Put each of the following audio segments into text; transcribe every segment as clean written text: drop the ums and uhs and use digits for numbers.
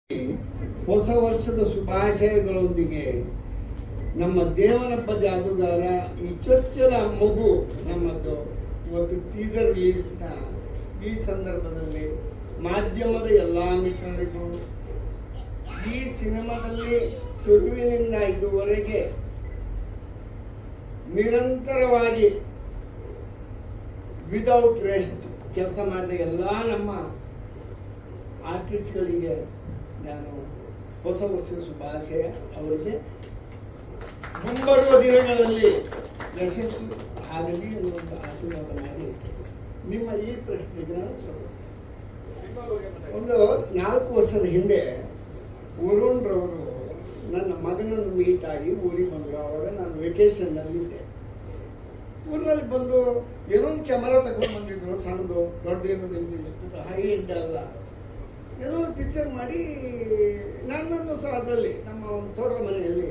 ಹೊಸ ವರ್ಷದ ಶುಭಾಶಯಗಳೊಂದಿಗೆ ನಮ್ಮ ದೇವನಪ್ಪ ಜಾದೂಗಾರ ಈ ಚೊಚ್ಚಲ ಮಗು ನಮ್ಮದು ಇವತ್ತು ಟೀಸರ್ ರಿಲೀಸ್ನ ಈ ಸಂದರ್ಭದಲ್ಲಿ ಮಾಧ್ಯಮದ ಎಲ್ಲ ಮಿತ್ರರಿಗೂ ಈ ಸಿನಿಮಾದಲ್ಲಿ ಶುರುವಿನಿಂದ ಇದುವರೆಗೆ ನಿರಂತರವಾಗಿ ವಿದೌಟ್ ರೆಸ್ಟ್ ಕೆಲಸ ಮಾಡಿದ ಎಲ್ಲ ನಮ್ಮ ಆರ್ಟಿಸ್ಟ್ಗಳಿಗೆ ನಾನು ಹೊಸ ವರ್ಷದ ಶುಭಾಶಯ. ಅವರಿಗೆ ಮುಂಬರುವ ದಿನಗಳಲ್ಲಿ ಯಶಸ್ಸು ಆಗಲಿ ಎನ್ನುವಂಥ ಆಶೀರ್ವಾದ ಮಾಡಿ ನಿಮ್ಮ ಈ ಪ್ರಶ್ನೆಗೆ ನಾನು ಒಂದು 4 ವರ್ಷದ ಹಿಂದೆ ವರುಣ್ ರವರು ನನ್ನ ಮಗನನ್ನು ಮೀಟ್ ಆಗಿ ಊರಿಗೆ ಬಂದರು. ಆವಾಗ ನಾನು ವೆಕೇಶನ್ನಲ್ಲಿದ್ದೆ. ಊರಿನಲ್ಲಿ ಬಂದು ಏನೋ ಒಂದು ಕ್ಯಾಮರಾ ತಗೊಂಡು ಬಂದಿದ್ರು, ಸಣ್ಣದು ದೊಡ್ಡದೇನು ನಿಮ್ದು ಇಷ್ಟು ಹೈ ಎಂಡ್ ಅಲ್ಲ, ಏನೋ ಒಂದು ಪಿಕ್ಚರ್ ಮಾಡಿ ನನ್ನನ್ನು ಸಹ ಅದರಲ್ಲಿ ನಮ್ಮ ಒಂದು ತೋಟದ ಮನೆಯಲ್ಲಿ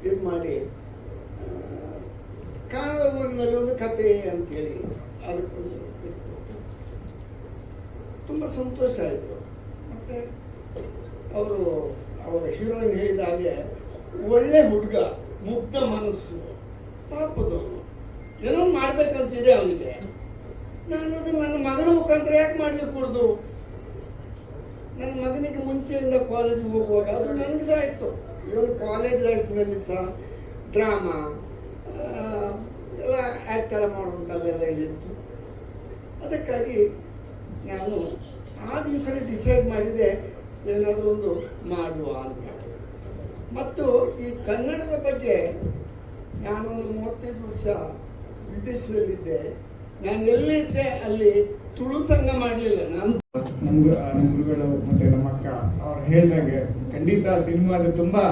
ಇದು ಮಾಡಿ ಕನ್ನಡ ಊರಿನಲ್ಲಿ ಒಂದು ಕತೆ ಅಂತೇಳಿ ಅದಕ್ಕೊಂದು ತುಂಬ ಸಂತೋಷ ಆಯಿತು. ಮತ್ತು ಅವರು ಅವರ ಹೀರೋಯಿನ್ ಹೇಳಿದ ಹಾಗೆ ಒಳ್ಳೆ ಹುಡುಗ, ಮುಗ್ಧ ಮನಸ್ಸು, ಪಾಪದವನು, ಏನೋ ಮಾಡ್ಬೇಕಂತಿದೆ ಅವನಿಗೆ. ನಾನು ನನ್ನ ಮಗನ ಮುಖಾಂತರ ಯಾಕೆ ಮಾಡ್ಲಿಕ್ಕೆ ಕೊಡ್ದು? ನನ್ನ ಮಗನಿಗೆ ಮುಂಚೆಯಿಂದ ಕಾಲೇಜಿಗೆ ಹೋಗುವಾಗ ಅದು ನನಗೆ ಸಹ ಇತ್ತು. ಇವನು ಕಾಲೇಜ್ ಲೈಫ್ನಲ್ಲಿ ಸಹ ಡ್ರಾಮಾ ಎಲ್ಲ ಆ್ಯಕ್ಟ್ ಎಲ್ಲ ಮಾಡುವಂಥದ್ದೆಲ್ಲ ಇತ್ತು. ಅದಕ್ಕಾಗಿ ನಾನು ಆ ದಿವಸನೇ ಡಿಸೈಡ್ ಮಾಡಿದೆ ಏನಾದರೂ ಒಂದು ಮಾಡುವ ಅಂತ. ಮತ್ತು ಈ ಕನ್ನಡದ ಬಗ್ಗೆ ನಾನೊಂದು 35 ವರ್ಷ ವಿದೇಶದಲ್ಲಿದ್ದೆ. ನಾನು ಎಲ್ಲಿದ್ದೆ ಅಲ್ಲಿ ತುಳು ಸಂಘ ಮಾಡಲಿಲ್ಲ. ನಾನು ನಮ್ಮ ಗುರುಗಳು ಮತ್ತೆ ನಮ್ಮ ಅಕ್ಕ ಅವ್ರು ಹೇಳಿದಾಗೆ ಖಂಡಿತ ಸಿನಿಮಾದ ತುಂಬಾ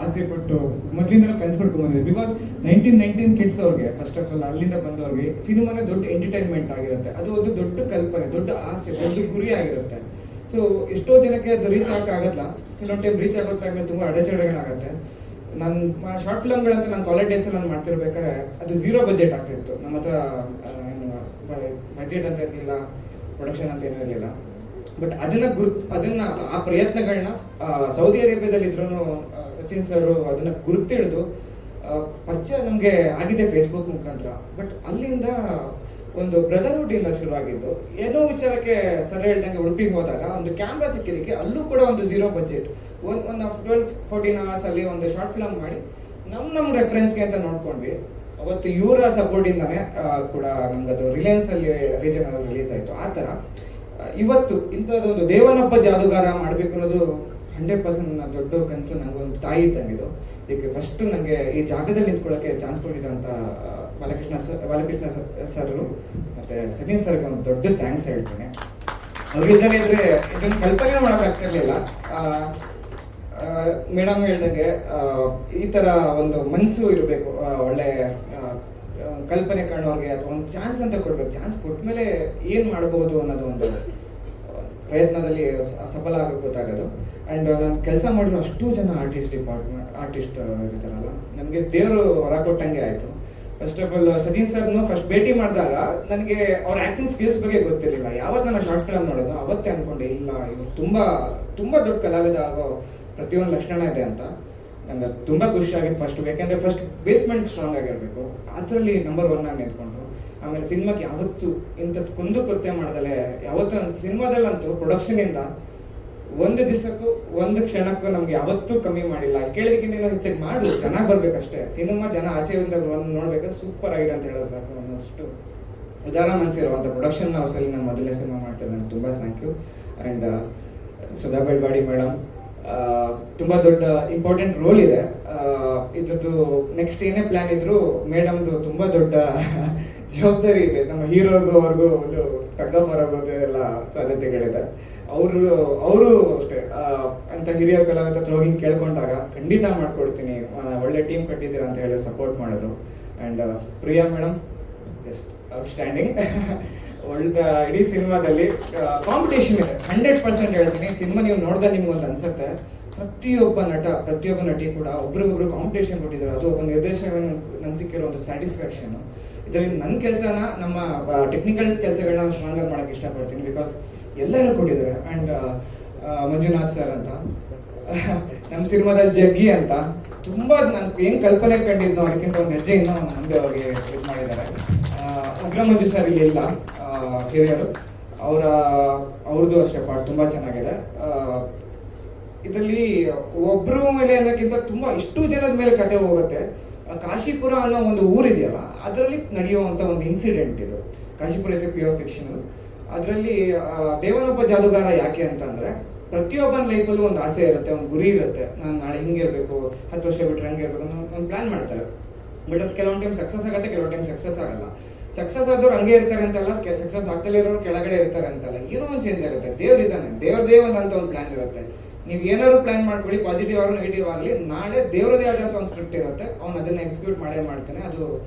ಆಸೆ ಪಟ್ಟು ಮೊದಲಿಂದ ಕನ್ಸ್ಬಿಟ್ಕೊಂಡು ಬಂದಿದೆ. ಬಿಕಾಸ್ 1919 ಕಿಡ್ಸ್ ಅವ್ರಿಗೆ ಫಸ್ಟ್ ಆಫ್ ಆಲ್ ಅಲ್ಲಿಂದ ಬಂದವ್ರಿಗೆ ಸಿನಿಮಾನೇ ದೊಡ್ಡ ಎಂಟರ್ಟೈನ್ಮೆಂಟ್ ಆಗಿರುತ್ತೆ. ಅದು ಒಂದು ದೊಡ್ಡ ಕಲ್ಪನೆ, ದೊಡ್ಡ ಆಸೆ, ದೊಡ್ಡ ಗುರಿ ಆಗಿರುತ್ತೆ. ಸೊ ಎಷ್ಟೋ ಜನಕ್ಕೆ ಅದು ರೀಚ್ ಆಗಲ್ಲ. ಕೆಲವೊಂದು ಟೈಮ್ ರೀಚ್ ಆಗೋ ಟೈಮಲ್ಲಿ ತುಂಬ ಅಡೆಚಣೆಗಳಾಗುತ್ತೆ. ನನ್ನ ಶಾರ್ಟ್ ಫಿಲಮ್ಗಳಂತ ನಾನು ಕಾಲೇಜ್ ಡೇಸಲ್ಲಿ ನಾನು ಮಾಡ್ತಿರ್ಬೇಕಾದ್ರೆ ಅದು 0 ಬಜೆಟ್ ಆಗ್ತಿತ್ತು. ನಮ್ಮ ಹತ್ರ ಬಜೆಟ್ ಅಂತ ಇರಲಿಲ್ಲ, ಪ್ರೊಡಕ್ಷನ್ ಅಂತ ಏನೂ ಇರಲಿಲ್ಲ. ಬಟ್ ಅದನ್ನ ಆ ಪ್ರಯತ್ನಗಳನ್ನ ಸೌದಿ ಅರೇಬಿಯಾದಲ್ಲಿ ಇದ್ರೂ ಸಚಿನ್ ಸರ್ ಅದನ್ನ ಗುರುತಿಡಿದು ಪರಿಚಯ ನಮಗೆ ಆಗಿದೆ ಫೇಸ್ಬುಕ್ ಮುಖಾಂತರ. ಬಟ್ ಅಲ್ಲಿಂದ ಒಂದು ಬ್ರದರ್ಹುಡ್ ಇಂದ ಶುರು ಆಗಿದ್ದು. ಏನೋ ವಿಚಾರಕ್ಕೆ ಸರ್ ಹೇಳ್ದಂಗೆ ಉಡುಪಿಗೆ ಹೋದಾಗ ಒಂದು ಕ್ಯಾಮ್ರಾ ಸಿಕ್ಕಿದ್ದಕ್ಕೆ ಅಲ್ಲೂ ಕೂಡ ಒಂದು 0 ಬಜೆಟ್ ಒಂದು 12-14 ಅವರ್ಸ್ ಅಲ್ಲಿ ಒಂದು ಶಾರ್ಟ್ ಫಿಲಮ್ ಮಾಡಿ ನಮ್ಮ ರೆಫರೆನ್ಸ್ಗೆ ಅಂತ ನೋಡ್ಕೊಂಡ್ವಿ. ಅವತ್ತು ಇವರ ಸಪೋರ್ಟಿಂದಾನೆ ಕೂಡ ನಮ್ಗದು ರಿಲಯನ್ಸ್ ಅಲ್ಲಿ ರೀಜನ್ ರಿಲೀಸ್ ಆಯ್ತು. ಆ ಥರ ಇವತ್ತು ಇಂಥದ್ದೊಂದು ದೇವನಪ್ಪ ಜಾದೂಗಾರ ಮಾಡಬೇಕು ಅನ್ನೋದು 100% ದೊಡ್ಡ ಕನಸು. ನನಗೊಂದು ತಾಯಿ ಇದ್ದಂಗಿದು. ಇದಕ್ಕೆ ಫಸ್ಟ್ ನನಗೆ ಈ ಜಾಗದಲ್ಲಿ ನಿಂತ್ಕೊಳ್ಳೋಕ್ಕೆ ಚಾನ್ಸ್ ಕೊಟ್ಟಿದ್ದಂಥ ಬಾಲಕೃಷ್ಣ ಸರ್ ಮತ್ತೆ ಸಚಿನ್ ಸರ್ಗೆ ಒಂದು ದೊಡ್ಡ ಥ್ಯಾಂಕ್ಸ್ ಹೇಳ್ತೀನಿ. ಅವ್ರಿದ್ದಾನೆ ಇದ್ರೆ ಇದನ್ನು ಕಲ್ಪನೆ ಮಾಡೋಕ್ಕಾಗ್ತಿರ್ಲಿಲ್ಲ. ಮೇಡಮ್ ಹೇಳ್ದಂಗೆ ಈ ಥರ ಒಂದು ಮನಸ್ಸು ಇರಬೇಕು, ಒಳ್ಳೆ ಕಲ್ಪನೆ ಕಾಣೋರಿಗೆ ಅಥವಾ ಒಂದು ಚಾನ್ಸ್ ಅಂತ ಕೊಡ್ಬೇಕು. ಚಾನ್ಸ್ ಕೊಟ್ಮೇಲೆ ಏನು ಮಾಡ್ಬೋದು ಅನ್ನೋದು ಒಂದು ಪ್ರಯತ್ನದಲ್ಲಿ ಸಫಲ ಆಗೋಕ್ಕೆ ಗೊತ್ತಾಗೋದು. ಆ್ಯಂಡ್ ನಾನು ಕೆಲಸ ಮಾಡಿರೋ ಅಷ್ಟು ಜನ ಆರ್ಟಿಸ್ಟ್ ಇರ್ತಾರಲ್ಲ, ನನಗೆ ದೇವರು ಹೊರ ಕೊಟ್ಟಂಗೆ ಆಯಿತು. ಫಸ್ಟ್ ಆಫ್ ಆಲ್ ಸಚಿನ್ ಸರ್ನು ಫಸ್ಟ್ ಭೇಟಿ ಮಾಡಿದಾಗ ನನಗೆ ಅವ್ರ ಆ್ಯಕ್ಟಿಂಗ್ ಸ್ಕಿಲ್ಸ್ ಬಗ್ಗೆ ಗೊತ್ತಿರಲಿಲ್ಲ. ಯಾವತ್ತು ನಾನು ಶಾರ್ಟ್ ಫಿಲಮ್ ನೋಡೋದು ಅವತ್ತೇ ಅಂದ್ಕೊಂಡೆ, ಇಲ್ಲ ಇವರು ತುಂಬ ದೊಡ್ಡ ಕಲಾವಿದ ಆಗೋ ಪ್ರತಿಯೊಂದು ಲಕ್ಷಣ ಇದೆ ಅಂತ. ನನಗೆ ತುಂಬ ಖುಷಿಯಾಗಿ ಫಸ್ಟ್, ಯಾಕೆಂದರೆ ಫಸ್ಟ್ ಬೇಸ್ಮೆಂಟ್ ಸ್ಟ್ರಾಂಗ್ ಆಗಿರಬೇಕು, ಅದರಲ್ಲಿ ನಂಬರ್ 1 ಆಗಿ ನಿಂತ್ಕೊಂಡ್ರು. ಆಮೇಲೆ ಸಿನಿಮಾಗೆ ಯಾವತ್ತು ಇಂಥದ್ದು ಕುಂದುಕೊರತೆ ಮಾಡ್ದಲೆ ಯಾವತ್ತೂ ನನ್ನ ಸಿನಿಮಾದಲ್ಲಂತೂ ಪ್ರೊಡಕ್ಷನಿಂದ ಒಂದು ದಿವಸಕ್ಕೂ ಒಂದು ಕ್ಷಣಕ್ಕೂ ನಮ್ಗೆ ಯಾವತ್ತೂ ಕಮ್ಮಿ ಮಾಡಿಲ್ಲ. ಕೇಳಿದಕ್ಕಿಂತ ಏನೋ ಹೆಚ್ಚಾಗಿ ಮಾಡು, ಚೆನ್ನಾಗಿ ಬರ್ಬೇಕಷ್ಟೇ. ಸಿನಿಮಾ ಜನ ಆಚೆಯಿಂದ ನೋಡ್ಬೇಕಾದ್ರೆ ಸೂಪರ್ ಆಗಿದೆ ಅಂತ ಹೇಳೋದು ಸಾಕು. ಅನ್ನೋಷ್ಟು ಉದಾರ ಮನಸ್ಸಿರುವಂಥ ಪ್ರೊಡಕ್ಷನ್ ಹೌಸಲ್ಲಿ ನಾನು ಮೊದಲನೇ ಸಿನಿಮಾ ಮಾಡ್ತಾರೆ. ನನಗೆ ತುಂಬ thank you. And Sudha Belawadi madam ತುಂಬ ದೊಡ್ಡ ಇಂಪಾರ್ಟೆಂಟ್ ರೋಲ್ ಇದೆ ಇದ್ರದ್ದು. ನೆಕ್ಸ್ಟ್ ಏನೇ ಪ್ಲ್ಯಾನ್ ಇದ್ರು ಮೇಡಮ್ದು ತುಂಬ ದೊಡ್ಡ ಜವಾಬ್ದಾರಿ ಇದೆ. ನಮ್ಮ ಹೀರೋಗೂ ಅವ್ರಿಗೂ ಒಂದು ಟಗ್ ಆಫ್ ಆಗೋದು ಎಲ್ಲ ಸಾಧ್ಯತೆಗಳಿದೆ. ಅವರು ಅಷ್ಟೇ ಅಂತ ಹಿರಿಯ ಕಲಾವಿದ ಹತ್ರ ಹೋಗಿ ಕೇಳ್ಕೊಂಡಾಗ ಖಂಡಿತ ಮಾಡ್ಕೊಡ್ತೀನಿ, ಒಳ್ಳೆ ಟೀಮ್ ಕಟ್ಟಿದ್ದೀರಾ ಅಂತ ಹೇಳಿ ಸಪೋರ್ಟ್ ಮಾಡಿದ್ರು. And Priya madam just outstanding. ಒಳ್ಳೆ ಇಡೀ ಸಿನಿಮಾದಲ್ಲಿ ಕಾಂಪಿಟೇಷನ್ ಇದೆ 100% ಹೇಳ್ತೀನಿ. ಸಿನಿಮಾ ನೀವು ನೋಡಿದ್ರೆ ನಿಮ್ಗೊಂದು ಅನ್ಸುತ್ತೆ, ಪ್ರತಿಯೊಬ್ಬ ನಟಿ ಕೂಡ ಒಬ್ರಿಗೊಬ್ರು ಕಾಂಪಿಟೇಷನ್ ಕೊಟ್ಟಿದ್ದಾರೆ. ಅದು ಒಬ್ಬ ನಿರ್ದೇಶಕ ನಂಗೆ ಸಿಕ್ಕಿರೋ ಒಂದು ಸ್ಯಾಟಿಸ್ಫ್ಯಾಕ್ಷನ್. ಇದರಲ್ಲಿ ನನ್ನ ಕೆಲಸನ, ನಮ್ಮ ಟೆಕ್ನಿಕಲ್ ಕೆಲಸಗಳನ್ನ ಸ್ಟ್ರಾಂಗ್ ಆಗಿ ಮಾಡೋಕ್ಕೆ ಇಷ್ಟಪಡ್ತೀನಿ. ಬಿಕಾಸ್ ಎಲ್ಲರೂ ಕೊಟ್ಟಿದ್ದಾರೆ. ಆ್ಯಂಡ್ ಮಂಜುನಾಥ್ ಸರ್ ಅಂತ. ನಮ್ಮ ಸಿನಿಮಾದಲ್ಲಿ ಜಗ್ಗಿ ಅಂತ ತುಂಬ ನಾನು ಏನು ಕಲ್ಪನೆ ಕಂಡಿದ್ದು ಅದಕ್ಕಿಂತ ಒಂದು ಹೆಜ್ಜೆಯಿಂದ ಮುಂದೆ ಅವ್ರಿಗೆ ಇದು ಮಾಡಿದ್ದಾರೆ. ಉಗ್ರ ಮಂಜು ಸರ್ ಇಲ್ಲಿ ಇಲ್ಲ, ಹಿರಿಯರು, ಅವ್ರದ್ದು ಅಷ್ಟೇ ಪಾಠ ತುಂಬ ಚೆನ್ನಾಗಿದೆ. ಇದರಲ್ಲಿ ಒಬ್ಬರ ಮೇಲೆ ಅನ್ನೋಕ್ಕಿಂತ ತುಂಬ ಇಷ್ಟು ಜನದ ಮೇಲೆ ಕತೆ ಹೋಗುತ್ತೆ. ಕಾಶಿಪುರ ಅನ್ನೋ ಒಂದು ಊರಿದೆಯಲ್ಲ, ಅದರಲ್ಲಿ ನಡೆಯುವಂಥ ಒಂದು ಇನ್ಸಿಡೆಂಟ್ ಇದು. Kashipura is A pure fiction. ಅದರಲ್ಲಿ ದೇವನೊಬ್ಬ ಜಾದುಗಾರ ಯಾಕೆ ಅಂತಂದರೆ, ಪ್ರತಿಯೊಬ್ಬನ ಲೈಫಲ್ಲೂ ಒಂದು ಆಸೆ ಇರುತ್ತೆ, ಒಂದು ಗುರಿ ಇರುತ್ತೆ. ನಾನು ನಾಳೆ ಹಿಂಗಿರಬೇಕು, 10 ವರ್ಷ ಬಿಟ್ಟರೆ ಹಂಗೆ ಇರಬೇಕು ಅನ್ನೋ ಒಂದು ಪ್ಲ್ಯಾನ್ ಮಾಡ್ತಾರೆ. ಬಟ್ ಅದು ಕೆಲವೊಂದು ಟೈಮ್ ಸಕ್ಸಸ್ ಆಗುತ್ತೆ, ಕೆಲವೊಂದು ಟೈಮ್ ಸಕ್ಸಸ್ ಆಗಲ್ಲ. ಸಕ್ಸಸ್ ಆದವ್ರು ಹಂಗೆ ಇರ್ತಾರೆ ಅಂತಲ್ಲ, ಸಕ್ಸಸ್ ಆಗ್ತಲೇ ಇರೋರು ಕೆಳಗಡೆ ಇರ್ತಾರೆ ಅಂತಲ್ಲ, ಏನೋ ಒಂದು ಚೇಂಜ್ ಆಗುತ್ತೆ. ದೇವ್ರಿದ್ದಾನೆ, ದೇವ್ರದೇ ಅಂತ ಒಂದು ಪ್ಲ್ಯಾನ್ ಇರುತ್ತೆ. ನೀವು ಏನಾದ್ರು ಪ್ಲ್ಯಾನ್ ಮಾಡ್ಕೊಳ್ಳಿ, ಪಾಸಿಟಿವ್ ಆಗಲಿ ನೆಗೆಟಿವ್ ಆಗಲಿ, ನಾಳೆ ದೇವರದೇ ಆದಂಥ ಒಂದು ಸ್ಕ್ರಿಪ್ಟ್ ಇರುತ್ತೆ, ಅವ್ನು ಅದನ್ನು ಎಕ್ಸಿಕ್ಯೂಟ್ ಮಾಡೇ ಮಾಡ್ತಾನೆ. ಅದು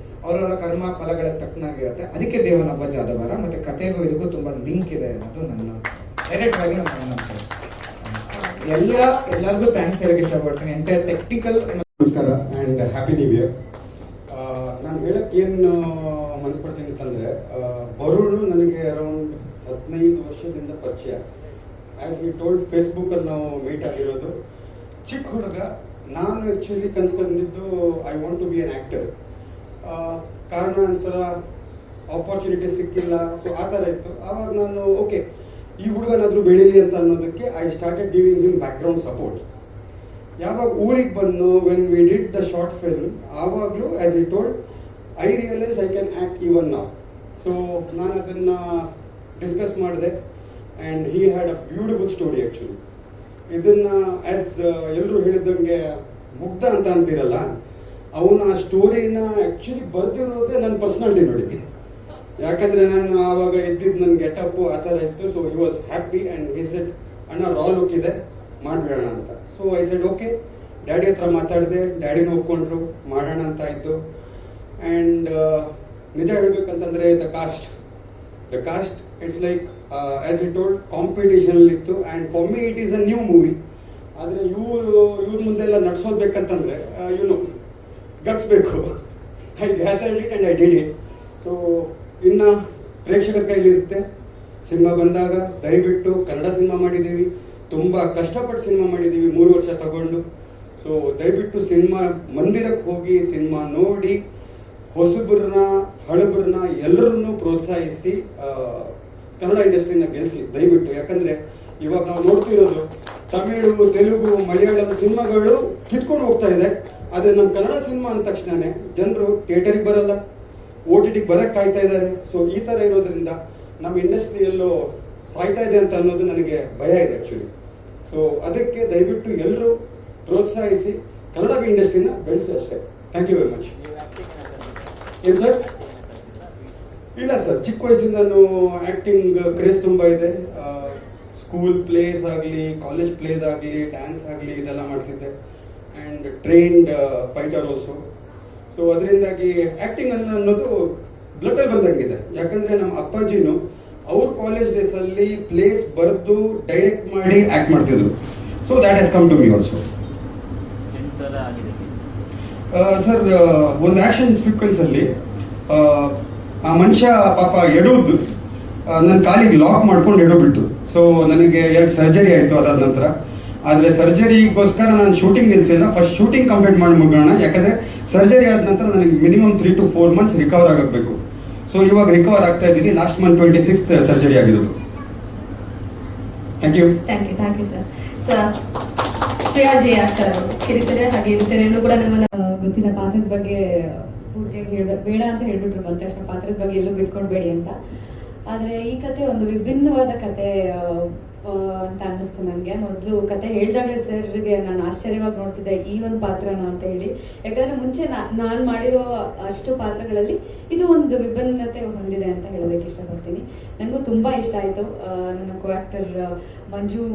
ಅವರವರ ಕರ್ಮ ಫಲಗಳಿಗೆ ತಕ್ಕನಾಗಿರುತ್ತೆ. ಅದಕ್ಕೆ ದೇವನೊಬ್ಬ ಜಾದುಗಾರ. ಮತ್ತು ಕಥೆಗೂ ಇದಕ್ಕೂ ತುಂಬ ಲಿಂಕ್ ಇದೆ ಅನ್ನೋದು ನನ್ನ ಡೈರೆಕ್ಟ್ ಆಗಿ ನನ್ನ ನಂಬಿಕೆ. ಎಲ್ಲರಿಗೂ ಥ್ಯಾಂಕ್ಸ್ ಹೇಳಕ್ಕೆ ಇಷ್ಟಪಡ್ತೀನಿ. Entire technical. ನಮಸ್ಕಾರ ಆ್ಯಂಡ್ ಹ್ಯಾಪಿ ನ್ಯೂ ಇಯರ್. ನಾನು ಹೇಳಕ್ಕೆ ಏನು ಮನಸ್ಪಡ್ತೀನಿ ಅಂತಂದರೆ, ಬರುಣು ನನಗೆ ಅರೌಂಡ್ 15 ವರ್ಷದಿಂದ ಪರಿಚಯ. ಆ್ಯಸ್ ವಿ ಟೋಲ್ಡ್, ಫೇಸ್ಬುಕ್ಕಲ್ಲಿ ನಾವು ಮೀಟ್ ಆಗಿರೋದು. ಚಿಕ್ಕ ಹುಡುಗ ನಾನು ಆ್ಯಕ್ಚುಲಿ ಕನ್ಸ್ಕೊಂಡಿದ್ದು I want to be an actor. ಕಾರಣಾಂತರ ಆಪರ್ಚುನಿಟಿ ಸಿಕ್ಕಿಲ್ಲ, ಸೊ ಆ ಥರ ಇತ್ತು. ಆವಾಗ ನಾನು ಓಕೆ, ಈ ಹುಡುಗನಾದರೂ ಬೆಳೀಲಿ ಅಂತ ಅನ್ನೋದಕ್ಕೆ I started giving him background support. ಯಾವಾಗ ಊರಿಗೆ ಬಂದು when we did the short film, ಆವಾಗಲೂ as I told I realise I can act even now. So ನಾನು ಅದನ್ನು ಡಿಸ್ಕಸ್ ಮಾಡಿದೆ and he had a beautiful story actually. ಇದನ್ನು as ಎಲ್ಲರೂ ಹೇಳಿದಂಗೆ ಮುಗ್ಧ ಅಂತ ಅಂತಿರಲ್ಲ, ಅವನು ಆ ಸ್ಟೋರಿನ ಆ್ಯಕ್ಚುಲಿ ಬರೆದಿರೋದೇ ನನ್ನ ಪರ್ಸ್ನಾಲಿಟಿ ನೋಡಿ. ಯಾಕಂದರೆ ನಾನು ಆವಾಗ ಇದ್ದಿದ್ದು ನನ್ನ ಗೆಟಪ್ಪು ಆ ಥರ ಇತ್ತು. So he was happy and he said, ಅಣ್ಣ ರಾ ಲುಕ್ ಇದೆ, ಮಾಡಿಬಿಡೋಣ ಅಂತ. So I said okay. Daddy ಹತ್ರ ಮಾತಾಡಿದೆ, ಡ್ಯಾಡಿನೂ ಒಪ್ಕೊಂಡ್ರು, ಮಾಡೋಣ ಅಂತ ಆಯಿತು. ಆ್ಯಂಡ್ ನಿಜ ಹೇಳ್ಬೇಕಂತಂದರೆ the cast it's like as it told ಕಾಂಪಿಟೇಷನಲ್ಲಿತ್ತು. And for me it is a new movie. ಆದರೆ ಇವ್ರ ಮುಂದೆಲ್ಲ ನಡ್ಸೋದ್ಬೇಕಂತಂದರೆ ಗಟ್ಸ್ಬೇಕು. I gathered it and I did it. So ಇನ್ನು ಪ್ರೇಕ್ಷಕರ ಕೈಲಿರುತ್ತೆ. ಸಿನಿಮಾ ಬಂದಾಗ ದಯವಿಟ್ಟು, ಕನ್ನಡ ಸಿನಿಮಾ ಮಾಡಿದ್ದೀವಿ, ತುಂಬ ಕಷ್ಟಪಟ್ಟು ಸಿನಿಮಾ ಮಾಡಿದ್ದೀವಿ, 3 ವರ್ಷ ತಗೊಂಡು. ಸೊ ದಯವಿಟ್ಟು ಸಿನಿಮಾ ಮಂದಿರಕ್ಕೆ ಹೋಗಿ ಸಿನಿಮಾ ನೋಡಿ, ಹೊಸಬ್ರನ್ನ ಹಳಬ್ರನ್ನ ಎಲ್ಲರನ್ನೂ ಪ್ರೋತ್ಸಾಹಿಸಿ ಕನ್ನಡ ಇಂಡಸ್ಟ್ರಿನ ಗೆಲ್ಲಿಸಿ ದಯವಿಟ್ಟು. ಯಾಕಂದರೆ ಇವಾಗ ನಾವು ನೋಡ್ತಿರೋದು ತಮಿಳು, ತೆಲುಗು, ಮಲಯಾಳಂ ಸಿನಿಮಾಗಳು ಕಿತ್ಕೊಂಡು ಹೋಗ್ತಾ ಇದೆ. ಆದರೆ ನಮ್ಮ ಕನ್ನಡ ಸಿನಿಮಾ ಅಂದ ತಕ್ಷಣವೇ ಜನರು ಥಿಯೇಟರಿಗೆ ಬರಲ್ಲ, OTTಗೆ ಬರೋಕ್ಕೆ ಕಾಯ್ತಾ ಇದ್ದಾರೆ. ಸೊ ಈ ಥರ ಇರೋದ್ರಿಂದ ನಮ್ಮ ಇಂಡಸ್ಟ್ರಿ ಎಲ್ಲೋ ಸಾಯ್ತಾ ಇದೆ ಅಂತ ಅನ್ನೋದು ನನಗೆ ಭಯ ಇದೆ ಆ್ಯಕ್ಚುಲಿ. ಸೊ ಅದಕ್ಕೆ ದಯವಿಟ್ಟು ಎಲ್ಲರೂ ಪ್ರೋತ್ಸಾಹಿಸಿ ಕನ್ನಡ ಇಂಡಸ್ಟ್ರಿನ ಬೆಳೆಸಿ ಅಷ್ಟೇ. Thank you very much. ಏನು ಸರ್? ಇಲ್ಲ ಸರ್, ಚಿಕ್ಕ ವಯಸ್ಸಿಂದನೂ ಆ್ಯಕ್ಟಿಂಗ್ ಕ್ರೇಜ್ ತುಂಬ ಇದೆ. ಸ್ಕೂಲ್ ಪ್ಲೇಸ್ ಆಗಲಿ, ಕಾಲೇಜ್ ಪ್ಲೇಸ್ ಆಗಲಿ, ಡ್ಯಾನ್ಸ್ ಆಗಲಿ, ಇದೆಲ್ಲ ಮಾಡ್ತಿದ್ದೆ. And trained fighter also. So ಅದರಿಂದಾಗಿ ಆ್ಯಕ್ಟಿಂಗ್ ಅನ್ನೋದು ಬ್ಲಡ್ಡಲ್ಲಿ ಬಂದಂಗಿದೆ. ಯಾಕಂದರೆ ನಮ್ಮ ಅಪ್ಪಾಜಿನೂ ಅವ್ರ ಕಾಲೇಜ್ ಡೇಸಲ್ಲಿ ಪ್ಲೇಸ್ ಬರೆದು ಡೈರೆಕ್ಟ್ ಮಾಡಿ ಆ್ಯಕ್ಟ್ ಮಾಡ್ತಿದ್ರು. So that has come to me also. Sir, ಒಂದು ಆ್ಯಕ್ಷನ್ ಸೀಕ್ವೆನ್ಸಲ್ಲಿ ಆ ಮನುಷ್ಯ ಪಾಪ ಎಡೋದು ನನ್ನ ಕಾಲಿಗೆ ಲಾಕ್ ಮಾಡ್ಕೊಂಡು ಎಡೋಬಿಟ್ಟು. ಸೊ ನನಗೆ 2 ಸರ್ಜರಿ ಆಯಿತು ಅದಾದ ನಂತರ. ಆದರೆ ಸರ್ಜರಿಗೋಸ್ಕರ ನಾನು ಶೂಟಿಂಗ್ ನಿಲ್ಲಿಸಿಲ್ಲ, ಫಸ್ಟ್ ಶೂಟಿಂಗ್ ಕಂಪ್ಲೀಟ್ ಮಾಡಿ ಮುಗೋಣ. ಯಾಕಂದರೆ ಸರ್ಜರಿ ಆದ ನಂತರ ನನಗೆ ಮಿನಿಮಮ್ 3 to 4 months ರಿಕವರ್ ಆಗಬೇಕು. ಸೊ ಇವಾಗ ರಿಕವರ್ ಆಗ್ತಾ ಇದ್ದೀನಿ. ಲಾಸ್ಟ್ ಮಂತ್ 26th ಸರ್ಜರಿ ಆಗಿರೋದು. Thank you sir. Sir, Priya J Achar ಅವರು ಕಿರಿತೆರೆ ಹಾಗೆ ಹಿರಿತೆರೆಯಲ್ಲೂ ಕೂಡ ನಮ್ಮನ್ನ ಗೊತ್ತಿಲ್ಲ ಪಾತ್ರದ ಬಗ್ಗೆ ಪೂರ್ತಿಯಾಗಿ ಬೇಡ ಅಂತ ಹೇಳ್ಬಿಟ್ರು. ಬಂದ ತಕ್ಷಣ ಪಾತ್ರದ ಬಗ್ಗೆ ಎಲ್ಲೂ ಬಿಟ್ಕೊಡ್ಬೇಡಿ ಅಂತ. ಆದರೆ ಈ ಕತೆ ಒಂದು ವಿಭಿನ್ನವಾದ ಕತೆ ಅಂತ ಅನ್ನಿಸ್ತು ನನಗೆ. ಮೊದಲು ಕತೆ ಹೇಳಿದಾಗಲೇ ಸರ್ಗೆ ನಾನು ಆಶ್ಚರ್ಯವಾಗಿ ನೋಡ್ತಿದ್ದೆ, ಈ ಒಂದು ಪಾತ್ರನ ಅಂತ ಹೇಳಿ. ಯಾಕಂದರೆ ಮುಂಚೆ ನಾನು ಮಾಡಿರೋ ಅಷ್ಟು ಪಾತ್ರಗಳಲ್ಲಿ ಇದು ಒಂದು ವಿಭಿನ್ನತೆ ಹೊಂದಿದೆ ಅಂತ ಹೇಳೋದಕ್ಕೆ ಇಷ್ಟಪಡ್ತೀನಿ. ನನಗೂ ತುಂಬ ಇಷ್ಟ ಆಯಿತು. ನನ್ನ ಕೋ ಆ್ಯಕ್ಟರ್ ಮಂಜು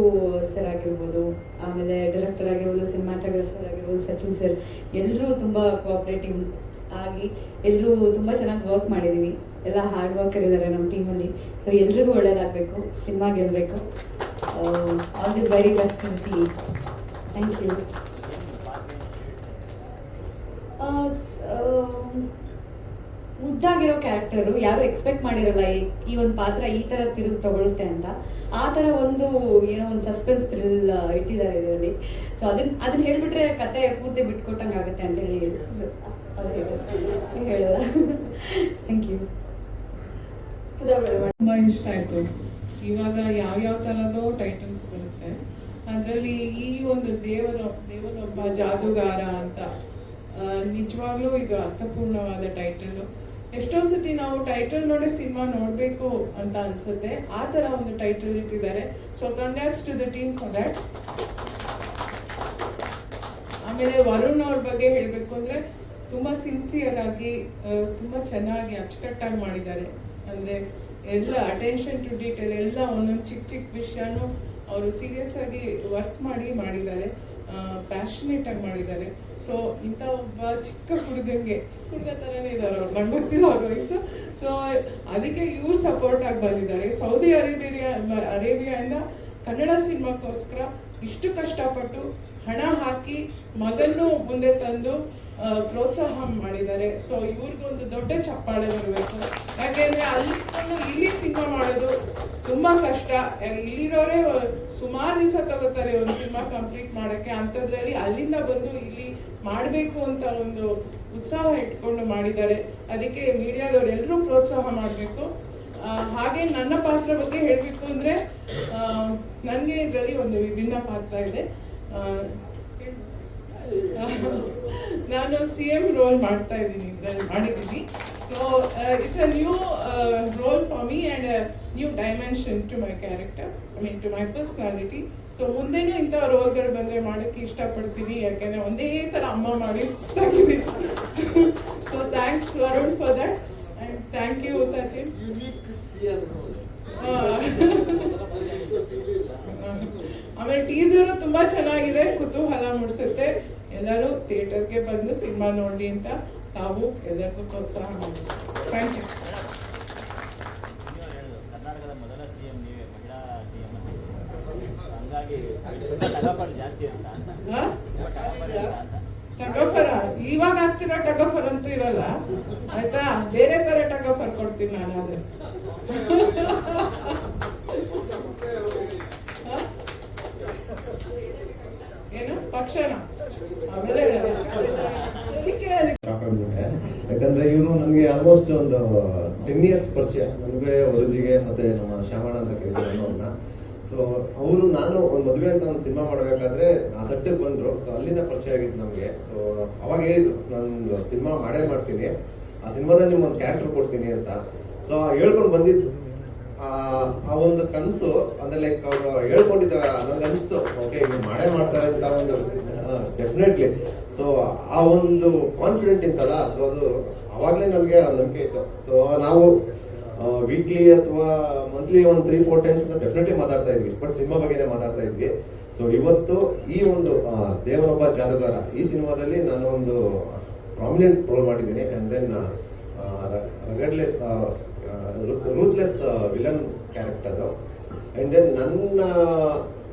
ಸರ್ ಆಗಿರ್ಬೋದು, ಆಮೇಲೆ ಡೈರೆಕ್ಟರ್ ಆಗಿರ್ಬೋದು, ಸಿನಿಮಾಟೋಗ್ರಫರ್ ಆಗಿರ್ಬೋದು ಸಚಿನ್ ಸರ್, ಎಲ್ಲರೂ ತುಂಬ ಕೋಆಪ್ರೇಟಿವ್ ಆಗಿ ಎಲ್ಲರೂ ತುಂಬ ಚೆನ್ನಾಗಿ ವರ್ಕ್ ಮಾಡಿದ್ದೀವಿ. ಎಲ್ಲ ಹಾರ್ಡ್ ವರ್ಕರ್ ಇದ್ದಾರೆ ನಮ್ಮ ಟೀಮಲ್ಲಿ. ಸೊ ಎಲ್ರಿಗೂ ಒಳ್ಳೇದಾಗಬೇಕು, ಸಿನಿಮಾ ಗೆಲ್ಲಬೇಕು. All the very best to team. Thank you. ಮುದ್ದಾಗಿರೋ ಕ್ಯಾರೆಕ್ಟರು, ಯಾರು ಎಕ್ಸ್ಪೆಕ್ಟ್ ಮಾಡಿರಲ್ಲ ಈ ಒಂದು ಪಾತ್ರ ಈ ಥರ ತಿರುಗಿ ತಗೊಳುತ್ತೆ ಅಂತ. ಆ ಥರ ಒಂದು ಏನೋ ಒಂದು ಸಸ್ಪೆನ್ಸ್ ಥ್ರಿಲ್ ಇಟ್ಟಿದ್ದಾರೆ ಇದರಲ್ಲಿ. ಸೊ ಅದನ್ನ ಹೇಳ್ಬಿಟ್ರೆ ಕತೆ ಪೂರ್ತಿ ಬಿಟ್ಕೊಟ್ಟಂಗೆ ಆಗುತ್ತೆ ಅಂತ ಹೇಳಿ ಅದು ಹೇಳಲ್ಲ. Thank you. ಸುಧಾ ಮೇಡಮ್, ತುಂಬ ಇಷ್ಟ ಆಯಿತು. ಇವಾಗ ಯಾವ್ಯಾವ ಥರದ್ದು ಟೈಟಲ್ಸ್ ಬರುತ್ತೆ, ಅದರಲ್ಲಿ ಈ ಒಂದು ದೇವನೊಬ್ಬ ಜಾದೂಗಾರ ಅಂತ ನಿಜವಾಗ್ಲೂ ಇದು ಅರ್ಥಪೂರ್ಣವಾದ ಟೈಟಲ್ಲು. ಎಷ್ಟೋ ಸತಿ ನಾವು ಟೈಟಲ್ ನೋಡಿ ಸಿನಿಮಾ ನೋಡಬೇಕು ಅಂತ ಅನ್ಸುತ್ತೆ, ಆ ಥರ ಒಂದು ಟೈಟಲ್ ಇಟ್ಟಿದ್ದಾರೆ. So congrats to the team for that. ಆಮೇಲೆ ವರುಣ್ ಅವ್ರ ಬಗ್ಗೆ ಹೇಳಬೇಕು ಅಂದರೆ ತುಂಬ ಸಿನ್ಸಿಯರ್ ಆಗಿ ತುಂಬ ಚೆನ್ನಾಗಿ ಅಚ್ಚುಕಟ್ಟಾಗಿ ಮಾಡಿದ್ದಾರೆ. ಅಂದರೆ ಎಲ್ಲ ಅಟೆನ್ಷನ್ ಟು ಡೀಟೇಲ್, ಎಲ್ಲ ಒಂದೊಂದು ಚಿಕ್ಕ ಚಿಕ್ಕ ವಿಷಯನೂ ಅವರು ಸೀರಿಯಸ್ ಆಗಿ ವರ್ಕ್ ಮಾಡಿದ್ದಾರೆ, ಪ್ಯಾಷನೇಟ್ ಆಗಿ ಮಾಡಿದ್ದಾರೆ. ಸೊ ಇಂಥ ಒಬ್ಬ ಚಿಕ್ಕ ಹುಡುಗ ಥರನೇ ಇದ್ದಾರೆ ಅವ್ರು, ನಂಗೆ ಗೊತ್ತಿಲ್ಲ ಅವ್ರ ವಯಸ್ಸು. ಸೊ ಅದಕ್ಕೆ ಇವ್ರು ಸಪೋರ್ಟ್ ಆಗಿ ಬಂದಿದ್ದಾರೆ. ಸೌದಿ ಅರೇಬಿಯಾದಿಂದ ಕನ್ನಡ ಸಿನಿಮಾಕ್ಕೋಸ್ಕರ ಇಷ್ಟು ಕಷ್ಟಪಟ್ಟು ಹಣ ಹಾಕಿ ಮಗನ್ನು ಮುಂದೆ ತಂದು ಪ್ರೋತ್ಸಾಹ ಮಾಡಿದ್ದಾರೆ. ಸೊ ಇವ್ರಿಗೊಂದು ದೊಡ್ಡ ಚಪ್ಪಾಳೆ ಬರಬೇಕು. ಯಾಕೆಂದರೆ ಇಲ್ಲಿ ಸಿನಿಮಾ ಮಾಡೋದು ತುಂಬ ಕಷ್ಟ. ಇಲ್ಲಿರೋರೇ ಸುಮಾರು ದಿವಸ ತಗೋತಾರೆ ಒಂದು ಸಿನಿಮಾ ಕಂಪ್ಲೀಟ್ ಮಾಡೋಕ್ಕೆ. ಅಂಥದ್ರಲ್ಲಿ ಅಲ್ಲಿಂದ ಬಂದು ಇಲ್ಲಿ ಮಾಡಬೇಕು ಅಂತ ಒಂದು ಉತ್ಸಾಹ ಇಟ್ಕೊಂಡು ಮಾಡಿದ್ದಾರೆ. ಅದಕ್ಕೆ ಮೀಡಿಯಾದವ್ರು ಎಲ್ಲರೂ ಪ್ರೋತ್ಸಾಹ ಮಾಡಬೇಕು. ಹಾಗೆ ನನ್ನ ಪಾತ್ರ ಬಗ್ಗೆ ಹೇಳಬೇಕು ಅಂದರೆ ನನಗೆ ಇದರಲ್ಲಿ ಒಂದು ವಿಭಿನ್ನ ಪಾತ್ರ ಇದೆ. ನಾನು CM ರೋಲ್ ಮಾಡ್ತಾ ಇದ್ದೀನಿ, ಇದರಲ್ಲಿ ಮಾಡಿದ್ದೀನಿ. So it's a new role for me and new dimension to my character, to my personality. So ಮುಂದೆನೂ ಇಂಥ ರೋಲ್ಗಳು ಬಂದರೆ ಮಾಡೋಕ್ಕೆ ಇಷ್ಟಪಡ್ತೀನಿ, ಯಾಕೆಂದರೆ ಒಂದೇ ಥರ ಅಮ್ಮ ಮಾಡಿ ಸುಸ್ತಾಗಿದ್ದೀನಿ. So thanks Varun for that and thank you Sachin. ಆಮೇಲೆ ಟೀಸರು ತುಂಬ ಚೆನ್ನಾಗಿದೆ, ಕುತೂಹಲ ಮೂಡಿಸುತ್ತೆ. ಎಲ್ಲರೂ ಥಿಯೇಟರ್ಗೆ ಬಂದು ಸಿನಿಮಾ ನೋಡಿ ಅಂತ ತಾವು ಎಲ್ಲರಿಗೂ ಪ್ರೋತ್ಸಾಹ ಮಾಡಿ. Thank you. ಕರ್ನಾಟಕದ ಮೊದಲ CM ನೀವೇ, ಮಹಿಳಾ CM ಹಂಗಾಗಿ ಜಾಸ್ತಿ ಅಂತ ಟಗಫರ ಇವಾಗ ಆಗ್ತಿರೋ ಟಗಫರ್ ಅಂತೂ ಇರಲ್ಲ ಆಯ್ತಾ, ಬೇರೆ ತರ ಟಗಫರ್ ಕೊಡ್ತೀನಿ ನಾನು. ಆದ್ರೆ ಏನು ಪಕ್ಷನ ಆಮೇಲೆ ಯಾಕಂದ್ರೆ ಇವನು ನಮ್ಗೆ ಆಲ್ಮೋಸ್ಟ್ ಒಂದು 10 years ಪರಿಚಯ, ನಮಗೆ ಒರುಜಿಗೆ ಮತ್ತೆ ನಮ್ಮ ಶ್ಯಾಮಣ್ಣ ಅಂತ ಕರೀತಾರೆ ಅವ್ರನ್ನ. ಸೊ ಅವರು ನಾನು ಒಂದು ಮದುವೆ ಅಂತ ಒಂದು ಸಿನಿಮಾ ಮಾಡಬೇಕಾದ್ರೆ ಆ ಸೆಟ್ಟಿಗೆ ಬಂದ್ರು. ಸೊ ಅಲ್ಲಿಂದ ಪರಿಚಯ ಆಗಿದ್ದು ನಮಗೆ. ಸೊ ಅವಾಗ ಹೇಳಿದ್ರು ನಾನು ಸಿನಿಮಾ ಮಾಡೇ ಮಾಡ್ತೀನಿ, ಆ ಸಿನಿಮಾದಲ್ಲಿ ನಿಮ್ಗೆ ಒಂದು ಕ್ಯಾರೆಕ್ಟರ್ ಕೊಡ್ತೀನಿ ಅಂತ. ಸೊ ಹೇಳ್ಕೊಂಡು ಬಂದಿದ್ದು ಆ ಒಂದು ಕನಸು ಅಂದ್ರೆ ಲೈಕ್ ಅವರು ಹೇಳ್ಕೊಂಡಿದ್ದ ನನಗೆ ಅನಿಸ್ತು, ಓಕೆ ಇವ್ರು ಮಾಡೇ ಮಾಡ್ತಾರೆ ಅಂತ ಒಂದು ಡೆಫಿನೆಟ್ಲಿ. ಸೊ ಆ ಒಂದು ಕಾನ್ಫಿಡೆಂಟ್ ಇತ್ತಲ್ಲ, ಸೊ ಅದು ಅವಾಗಲೇ ನನಗೆ ನಂಬಿಕೆ ಇತ್ತು. ಸೊ ನಾವು ವೀಕ್ಲಿ ಅಥವಾ ಮಂತ್ಲಿ ಒಂದು 3-4 ಟೈಮ್ಸ್ ಡೆಫಿನೆಟ್ಲಿ ಮಾತಾಡ್ತಾ ಇದ್ವಿ, ಬಟ್ ಸಿನಿಮಾ ಬಗ್ಗೆನೇ ಮಾತಾಡ್ತಾ ಇದ್ವಿ. ಸೊ ಇವತ್ತು ಈ ಒಂದು ದೇವನೊಬ್ಬ ಜಾದೂಗಾರ ಈ ಸಿನಿಮಾದಲ್ಲಿ ನಾನು ಒಂದು ಪ್ರಾಮಿನೆಂಟ್ ರೋಲ್ ಮಾಡಿದ್ದೀನಿ. And then ruthless villain character. And then ನನ್ನ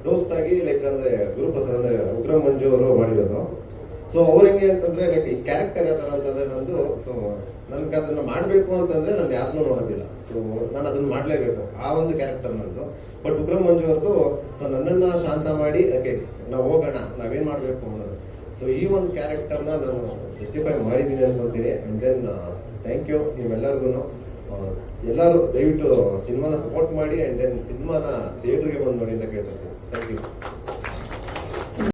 ದೋಸ್ತಾಗಿ ಲೈಕ್ ಅಂದರೆ ಗುರುಪ್ರಸಾದ್ ಅಂದರೆ ಉಗ್ರಂ ಮಂಜು ಅವರು ಮಾಡಿರೋದು. ಸೊ ಅವ್ರು ಹೆಂಗೆ ಅಂತಂದರೆ ಲೈಕ್ ಈ ಕ್ಯಾರೆಕ್ಟರ್ ಯಾವ ಥರ ಅಂತಂದರೆ ನಂದು. ಸೊ ನನಗೆ ಅದನ್ನು ಮಾಡಬೇಕು ಅಂತಂದರೆ ನಾನು ಯಾರನ್ನೂ ನೋಡೋದಿಲ್ಲ, ಸೊ ನಾನು ಅದನ್ನು ಮಾಡಲೇಬೇಕು, ಆ ಒಂದು ಕ್ಯಾರೆಕ್ಟರ್ ನಂದು. ಬಟ್ ಉಗ್ರಂ ಮಂಜು ಅವ್ರದ್ದು ಸೊ ನನ್ನನ್ನು ಶಾಂತ ಮಾಡಿ ಓಕೆ ನಾವು ಹೋಗೋಣ, ನಾವೇನು ಮಾಡಬೇಕು ಅನ್ನೋದು. ಸೊ ಈ ಒಂದು ಕ್ಯಾರೆಕ್ಟರ್ನ ನಾನು ಜಸ್ಟಿಫೈ ಮಾಡಿದ್ದೀನಿ ಅನ್ಕೊತೀನಿ. ಆ್ಯಂಡ್ ದೆನ್ ಥ್ಯಾಂಕ್ ಯು ನೀವೆಲ್ಲರಿಗೂ. ಎಲ್ಲರೂ ದಯವಿಟ್ಟು ಸಿನಿಮಾನ ಸಪೋರ್ಟ್ ಮಾಡಿ ಆ್ಯಂಡ್ ದೆನ್ ಸಿನಿಮಾನ ಥಿಯೇಟ್ರಿಗೆ ಬಂದು ನೋಡಿ ಅಂತ ಕೇಳ್ತೀನಿ. Thank you.